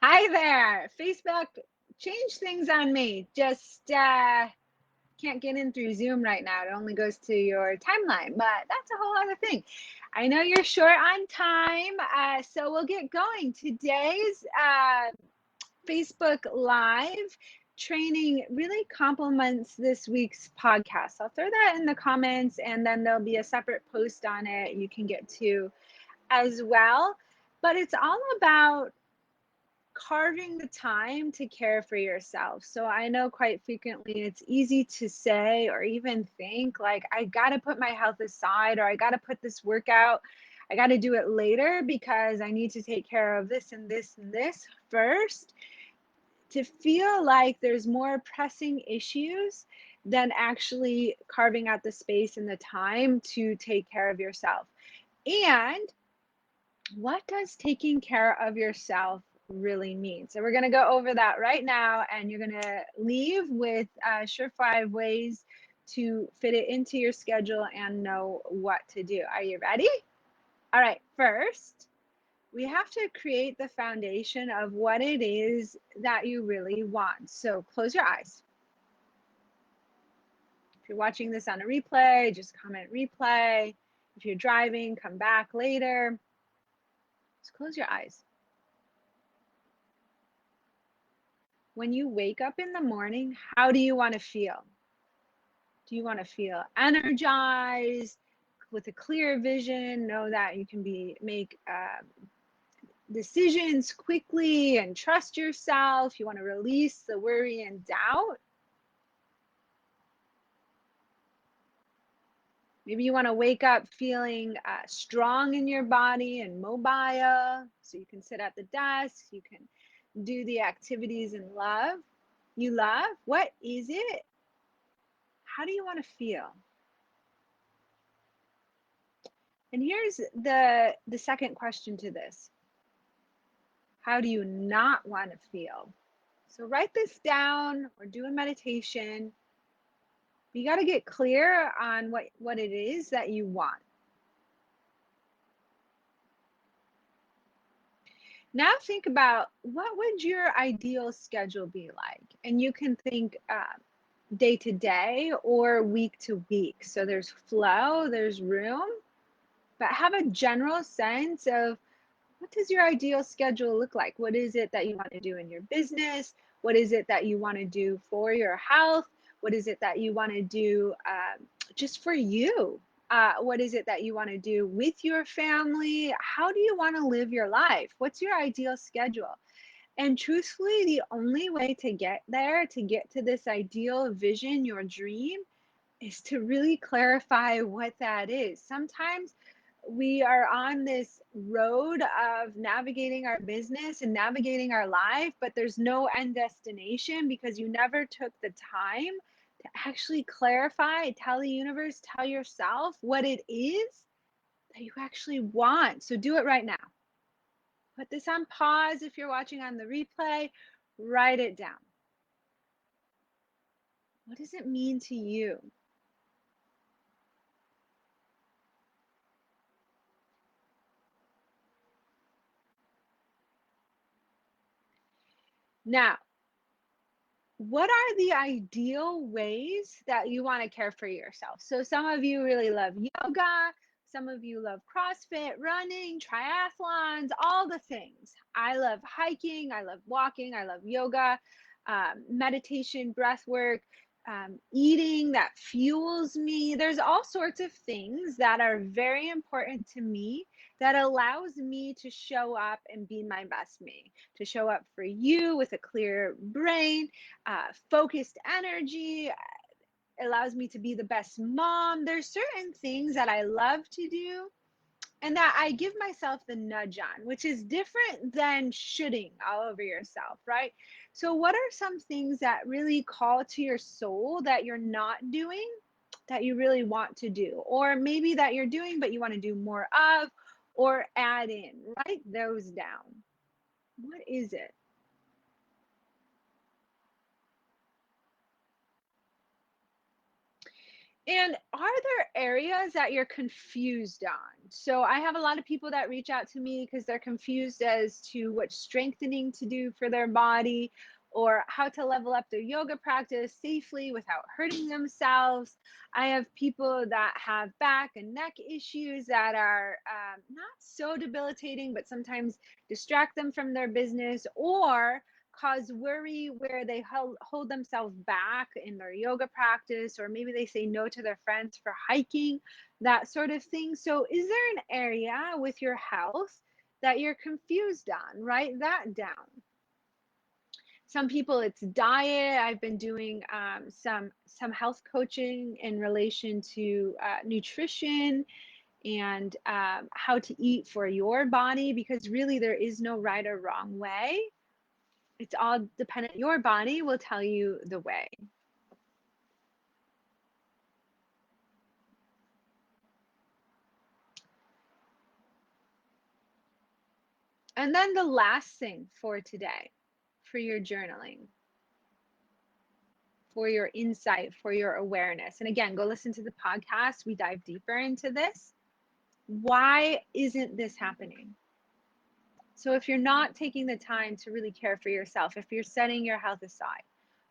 Hi there. Facebook changed things on me. Just can't get in through Zoom right now. It only goes to your timeline, but that's a whole other thing. I know you're short on time, so we'll get going. Today's Facebook Live training really complements this week's podcast. I'll throw that in the comments, and then there'll be a separate post on it you can get to as well. But it's all about carving the time to care for yourself. So I know quite frequently it's easy to say or even think like, I got to put my health aside, or I got to put this workout, I got to do it later because I need to take care of this and this and this first, to feel like there's more pressing issues than actually carving out the space and the time to take care of yourself. And what does taking care of yourself really mean? So we're going to go over that right now, and you're going to leave with surefire ways to fit it into your schedule and know what to do. Are you ready? All right, first, we have to create the foundation of what it is that you really want. So close your eyes. If you're watching this on a replay, just comment replay. If you're driving, come back later. Just close your eyes. When you wake up in the morning, how do you want to feel? Do you want to feel energized, with a clear vision, know that you can make decisions quickly and trust yourself? You want to release the worry and doubt? Maybe you want to wake up feeling strong in your body and mobile, so you can sit at the desk, you can do the activities you love. What is it? How do you want to feel? And here's the second question to this. How do you not want to feel? So write this down or do a meditation. You got to get clear on what it is that you want. Now think about, what would your ideal schedule be like? And you can think day to day or week to week. So there's flow, there's room, but have a general sense of, what does your ideal schedule look like? What is it that you want to do in your business? What is it that you want to do for your health? What is it that you want to do just for you? What is it that you want to do with your family? How do you want to live your life? What's your ideal schedule? And truthfully, the only way to get there, to get to this ideal vision, your dream, is to really clarify what that is. Sometimes we are on this road of navigating our business and navigating our life, but there's no end destination because you never took the time to actually clarify, tell the universe, tell yourself what it is that you actually want. So do it right now. Put this on pause if you're watching on the replay. Write it down. What does it mean to you? Now, what are the ideal ways that you want to care for yourself? So some of you really love yoga. Some of you love CrossFit, running, triathlons, all the things. I love hiking. I love walking. I love yoga, meditation, breath work, eating that fuels me. There's all sorts of things that are very important to me that allows me to show up and be my best me, to show up for you with a clear brain, focused energy, allows me to be the best mom. There's certain things that I love to do and that I give myself the nudge on, which is different than shooting all over yourself, right? So what are some things that really call to your soul that you're not doing that you really want to do? Or maybe that you're doing but you want to do more of, or add in? Write those down. What is it? And are there areas that you're confused on? So I have a lot of people that reach out to me because they're confused as to what strengthening to do for their body or how to level up their yoga practice safely without hurting themselves. I have people that have back and neck issues that are not so debilitating, but sometimes distract them from their business or cause worry where they hold themselves back in their yoga practice, or maybe they say no to their friends for hiking, that sort of thing. So is there an area with your health that you're confused on? Write that down. Some people it's diet. I've been doing some health coaching in relation to nutrition and how to eat for your body, because really there is no right or wrong way. It's all dependent. Your body will tell you the way. And then the last thing for today, for your journaling, for your insight, for your awareness. And again, go listen to the podcast. We dive deeper into this. Why isn't this happening? So if you're not taking the time to really care for yourself, if you're setting your health aside,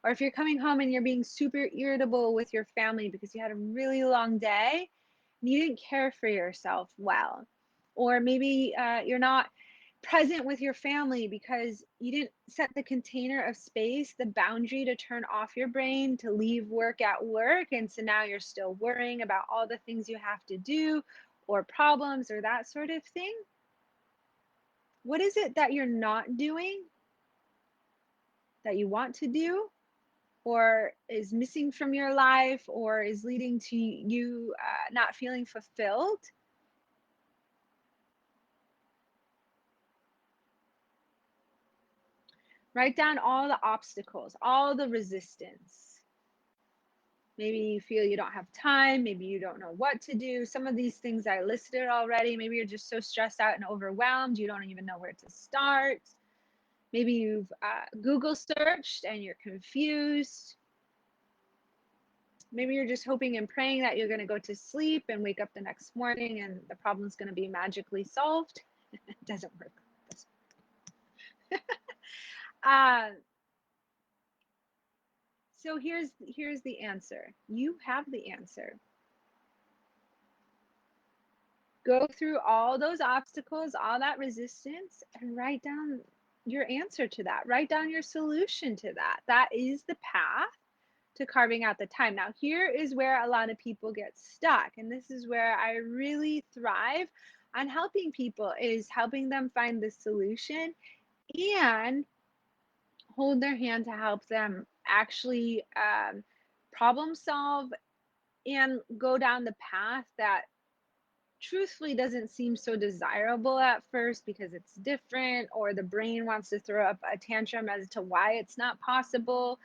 or if you're coming home and you're being super irritable with your family because you had a really long day and you didn't care for yourself well, or maybe you're not present with your family because you didn't set the container of space, the boundary to turn off your brain, to leave work at work. And so now you're still worrying about all the things you have to do or problems or that sort of thing. What is it that you're not doing that you want to do, or is missing from your life, or is leading to you not feeling fulfilled? Write down all the obstacles, all the resistance. Maybe you feel you don't have time. Maybe you don't know what to do. Some of these things I listed already. Maybe you're just so stressed out and overwhelmed, you don't even know where to start. Maybe you've Google searched and you're confused. Maybe you're just hoping and praying that you're going to go to sleep and wake up the next morning and the problem's going to be magically solved. It doesn't work. uh, so here's the answer. You have the answer. Go through all those obstacles, all that resistance, and write down your answer to that. Write down your solution to that. That is the path to carving out the time. Now, here is where a lot of people get stuck, and this is where I really thrive on helping people, is helping them find the solution and hold their hand to help them actually problem solve and go down the path that truthfully doesn't seem so desirable at first because it's different, or the brain wants to throw up a tantrum as to why it's not possible.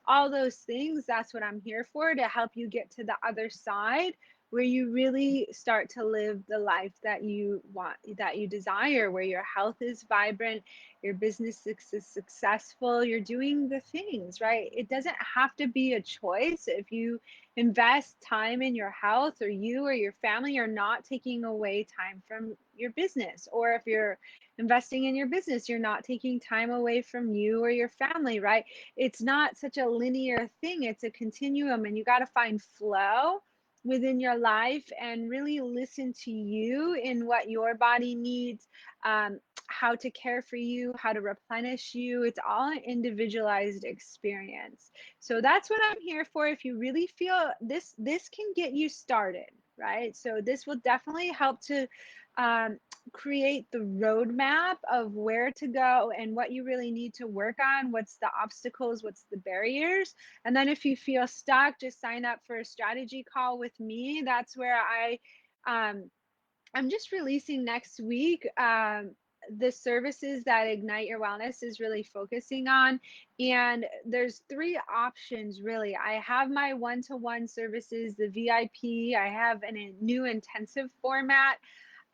All those things, that's what I'm here for, to help you get to the other side where you really start to live the life that you want, that you desire, where your health is vibrant, your business is successful, you're doing the things, right? It doesn't have to be a choice. If you invest time in your health, or you or your family are not taking away time from your business, or if you're investing in your business, you're not taking time away from you or your family, right? It's not such a linear thing, it's a continuum, and you got to find flow within your life and really listen to you in what your body needs, how to care for you, how to replenish you. It's all an individualized experience. So that's what I'm here for. If you really feel this can get you started, right? So this will definitely help to create the roadmap of where to go and what you really need to work on, what's the obstacles, what's the barriers. And then if you feel stuck, just sign up for a strategy call with me. That's where I'm just releasing next week the services that Ignite Your Wellness is really focusing on. And there's three options really. I have my one-to-one services, the VIP. I have a new intensive format.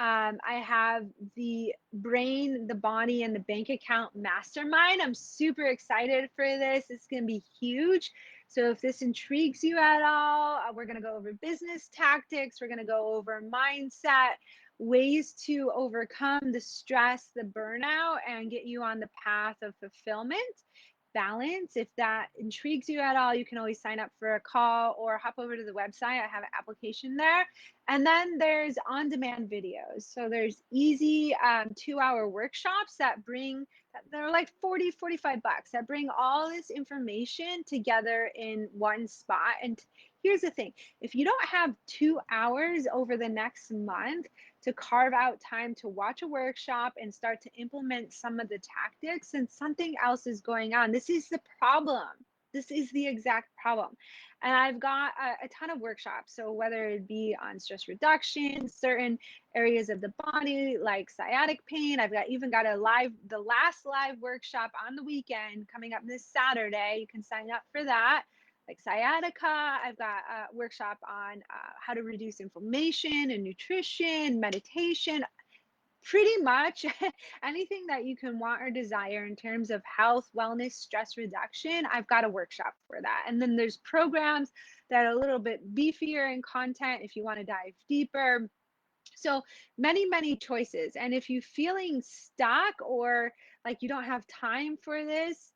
I have the brain, the body, and the bank account mastermind. I'm super excited for this. It's going to be huge. So if this intrigues you at all, we're going to go over business tactics. We're going to go over mindset, ways to overcome the stress, the burnout, and get you on the path of fulfillment, balance. If that intrigues you at all, you can always sign up for a call or hop over to the website. I have an application there. And then there's on-demand videos. So there's easy 2-hour workshops that they're like 40, 45 bucks, that bring all this information together in one spot. And here's the thing, if you don't have 2 hours over the next month to carve out time to watch a workshop and start to implement some of the tactics, then something else is going on. This is the problem. This is the exact problem. And I've got a ton of workshops. So whether it be on stress reduction, certain areas of the body like sciatic pain, even got the last live workshop on the weekend coming up this Saturday. You can sign up for that. Like sciatica, I've got a workshop on how to reduce inflammation and nutrition, meditation, pretty much anything that you can want or desire in terms of health, wellness, stress reduction. I've got a workshop for that. And then there's programs that are a little bit beefier in content if you want to dive deeper. So many choices. And if you're feeling stuck or like you don't have time for this,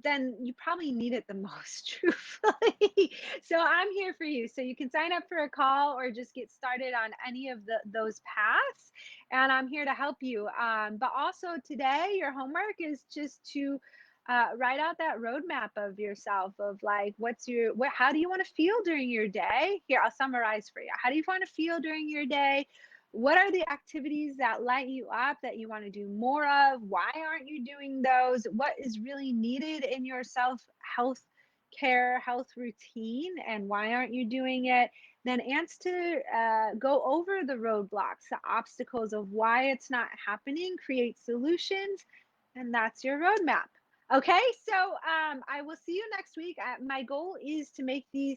then you probably need it the most, truthfully. So I'm here for you. So you can sign up for a call or just get started on any of those paths. And I'm here to help you. But also today, your homework is just to write out that roadmap of yourself of like, how do you want to feel during your day? Here, I'll summarize for you. How do you want to feel during your day? What are the activities that light you up that you want to do more of? Why aren't you doing those? What is really needed in your health care, health routine, and why aren't you doing it? Then go over the roadblocks, the obstacles of why it's not happening, create solutions, and that's your roadmap. Okay, so I will see you next week. My goal is to make these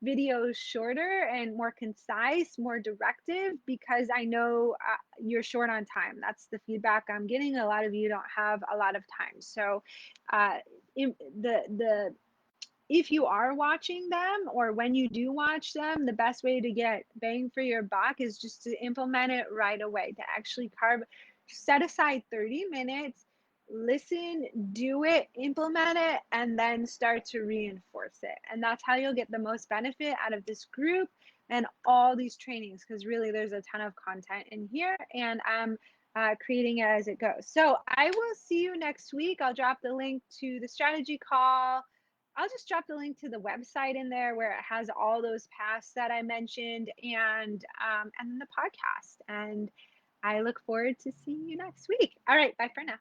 videos shorter and more concise, more directive, because I know you're short on time. That's the feedback I'm getting. A lot of you don't have a lot of time. So if you are watching them, or when you do watch them, the best way to get bang for your buck is just to implement it right away, to actually set aside 30 minutes, listen, do it, implement it, and then start to reinforce it. And that's how you'll get the most benefit out of this group and all these trainings, because really there's a ton of content in here, and I'm creating it as it goes. So I will see you next week. I'll drop the link to the strategy call. I'll just drop the link to the website in there where it has all those paths that I mentioned, and then the podcast. And I look forward to seeing you next week. All right, bye for now.